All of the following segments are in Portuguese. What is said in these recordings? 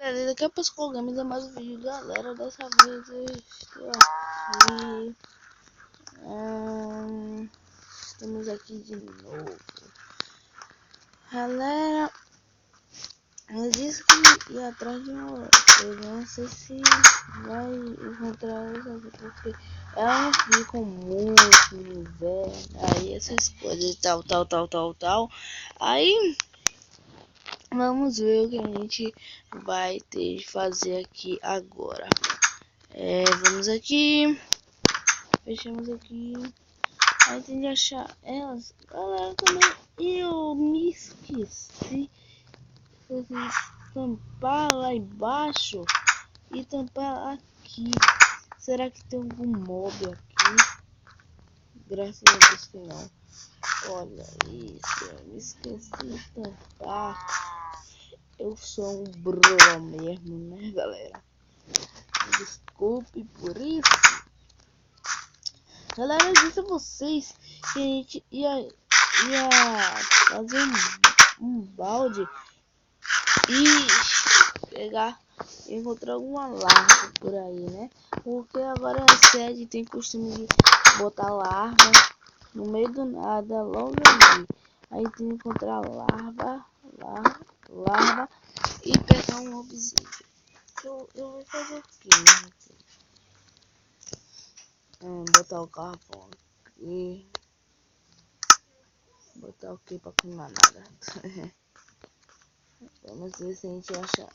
Daqui a pouco colgamos mais um vídeo, galera. Dessa vez eu estou aqui. Estamos aqui de novo. Galera, eu disse que ia atrás de uma coisa. Não sei se vai encontrar essa coisa, porque elas ficam muito no inverno. Aí essas coisas e tal. Aí vamos ver o que a gente vai ter de fazer aqui agora. Vamos aqui. Fechamos aqui. Aí tem de achar elas. Galera, também eu me esqueci de tampar lá embaixo e tampar aqui. Será que tem algum mob aqui? Graças a Deus que não. Olha isso, eu me esqueci de tampar. Eu sou um bro mesmo, né, galera? Desculpe por isso. Galera, eu disse a vocês que a gente ia fazer um balde e pegar e encontrar alguma larva por aí, né? Porque agora a sede tem costume de botar larva no meio do nada, logo ali. Aí tem que encontrar larva e pegar um obsidian. Eu vou fazer o que, né? Botar o carvão aqui. Botar o que pra queimar nada. Vamos ver se a gente acha.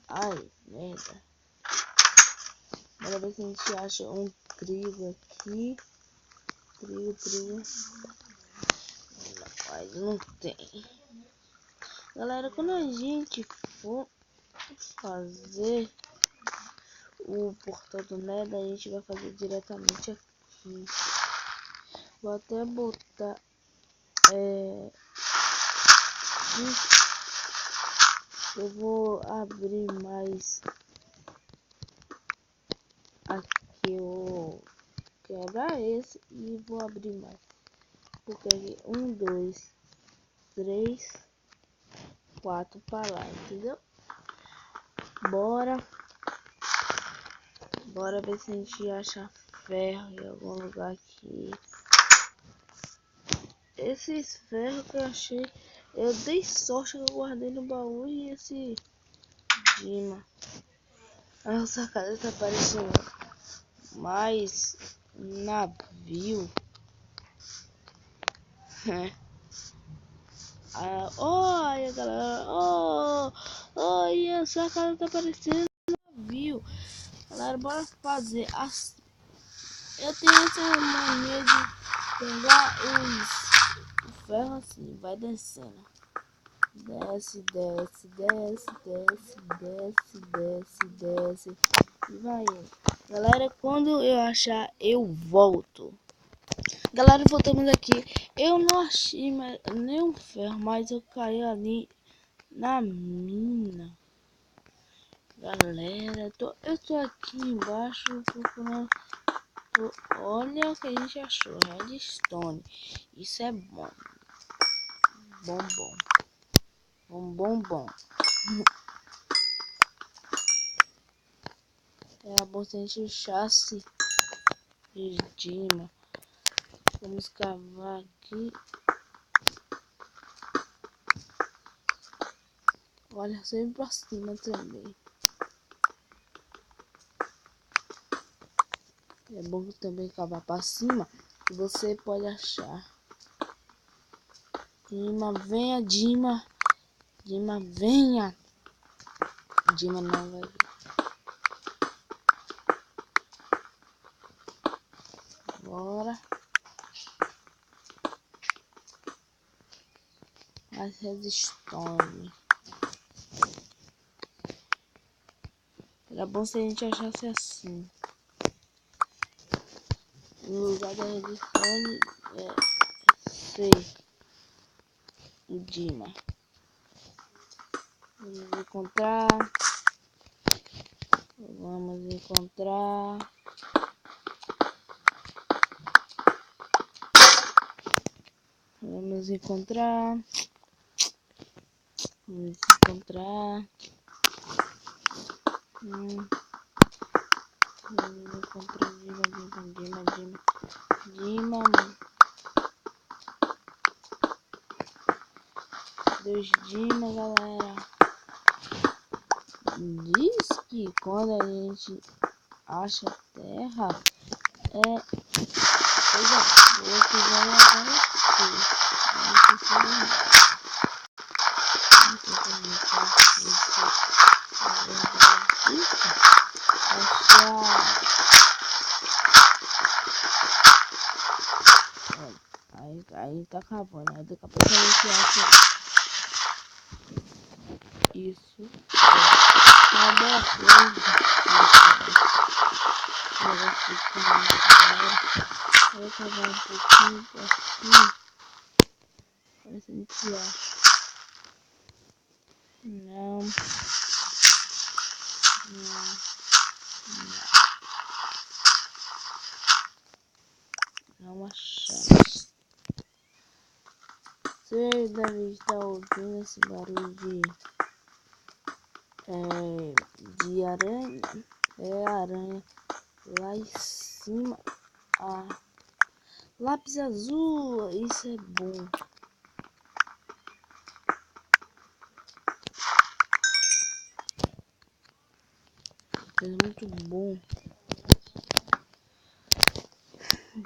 Ai, merda. Bora ver se a gente acha um trigo aqui. Trigo. Mas não tem. Galera, quando a gente for fazer o portal do Nether, a gente vai fazer diretamente aqui. Vou até botar eu vou abrir mais aqui, eu quebrar esse e vou abrir mais, porque aqui 1, 2, 3, 4 para lá, entendeu? Bora ver se a gente acha ferro em algum lugar aqui. Esses ferros que eu achei, eu dei sorte que eu guardei no baú. E esse Dima, a nossa casa tá parecendo mais navio. Olha, galera, olha, essa casa tá parecendo navio. Galera, bora fazer as. Eu tenho essa mania de pegar o ferro assim, vai descendo. Desce e vai indo. Galera, quando eu achar, eu volto. Galera, voltamos aqui. Eu não achei nenhum ferro, mas eu caí ali na mina. Galera, eu tô aqui embaixo procurando. Olha o que a gente achou, redstone. Isso é bom. Bom. Era bom se a gente achasse de Dima. Vamos cavar aqui. Olha, sempre pra cima também. É bom também cavar pra cima, que você pode achar. Dima, venha, Dima. Dima, venha. Dima não vai vir. Bora. Mais redstone. Era bom se a gente achasse assim. No lugar da redstone é C. O Dima. Vamos encontrar. Vamos encontrar Eu comprei Dima, mano. 2 Dima, galera. Diz que quando a gente acha terra é coisa boa que vai aparecer. Não sei se é verdade. Não sei se é verdade isso. Aí tá acabando, aí daqui a pouco a gente acha isso. Uma boa coisa. Agora vou acabar um pouquinho assim. Ver se a gente acha. Não. Não achamos. Vocês devem estar ouvindo esse barulho de aranha. É aranha lá em cima. Lápis azul, isso é bom. É muito bom.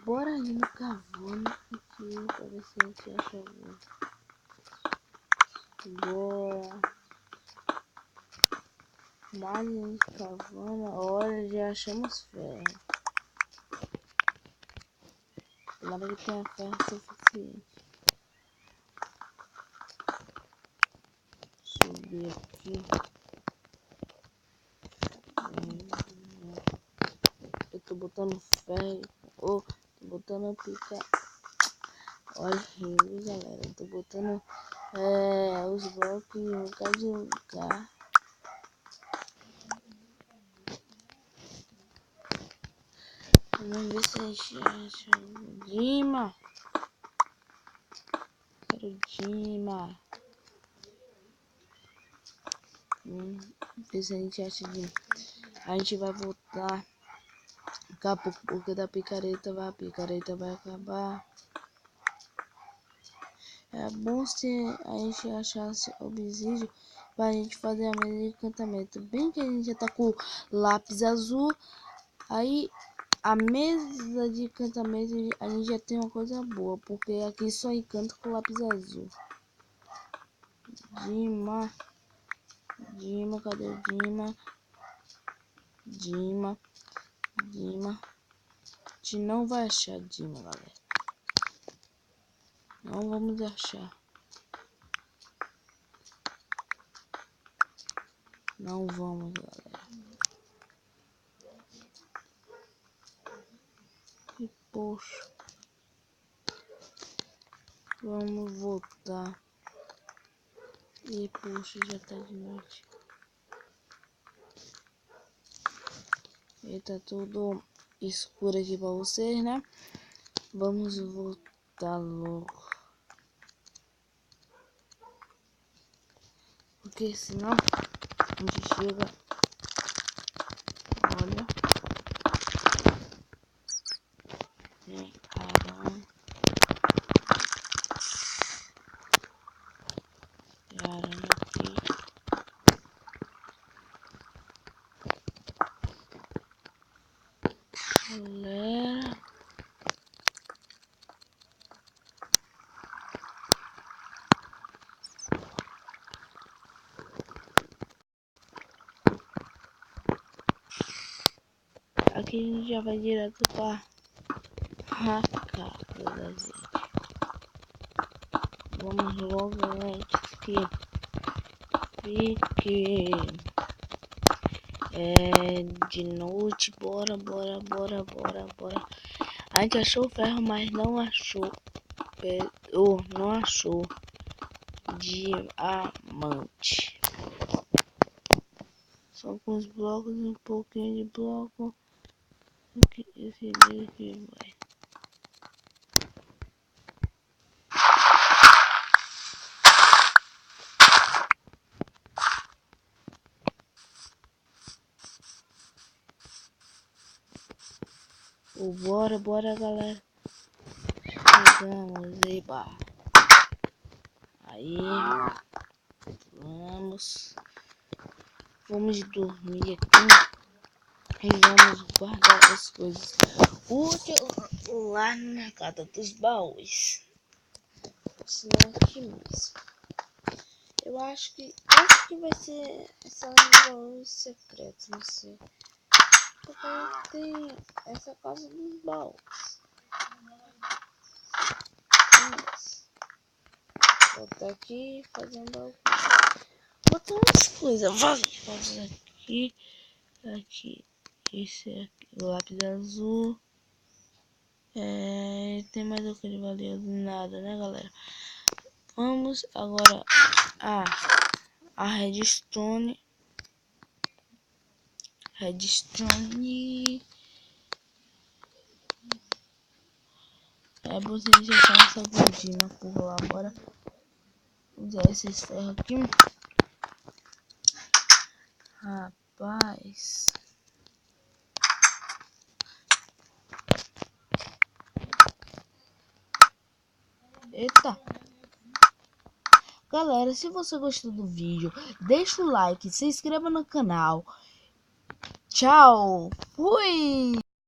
Bora ir no cavalo aqui pra ver se a gente acha algum. Bora. Mais a gente cavando. Olha, já achamos ferro. Agora que tem a ferro suficiente. Subir aqui. Eu tô botando ferro. Tô botando pica. Olha aí, galera. Eu tô botando os blocos em lugar de lugar. Vamos ver se a gente acha o Dima. Quero Dima. Ver se a gente acha Dima. A gente vai voltar. Daqui a pouco, porque da picareta a picareta vai acabar. É bom se a gente achasse obsidian pra gente fazer a mesa de encantamento. Bem que a gente já tá com lápis azul. Aí a mesa de encantamento a gente já tem uma coisa boa, porque aqui só encanta com lápis azul. Dima, cadê o Dima? Dima. A gente não vai achar Dima, galera. Não vamos achar. Não vamos, galera. E poxa. Vamos voltar. E poxa, já tá de noite. E tá tudo escuro aqui pra vocês, né? Vamos voltar logo. Porque senão a gente chega. Olha. Tem aranha. Tem aranha aqui. Galera. Aqui a gente já vai direto pra casa da gente. Vamos logo antes que fique de noite. Bora. A gente achou ferro, mas não achou. Não achou diamante. Só com os blocos, um pouquinho de bloco. Esse daqui vai. Bora, galera. Pegamos aí, pá. Aí. Vamos dormir aqui. E vamos guardar as coisas úteis lá na casa dos baús. Senão aqui mesmo. Eu acho que vai ser essa dos baús secretos, não sei. Porque tem essa casa dos baús. Vou estar aqui fazendo botar umas coisas. Vamos aqui. Aqui. Esse aqui, o lápis azul. Tem mais o que de valeu? Nada, né, galera? Vamos agora a redstone. Você deixar essa bundinha por lá. Bora usar esses ferros aqui. Rapaz. Eita. Galera, se você gostou do vídeo, deixa o like, se inscreva no canal. Tchau. Fui.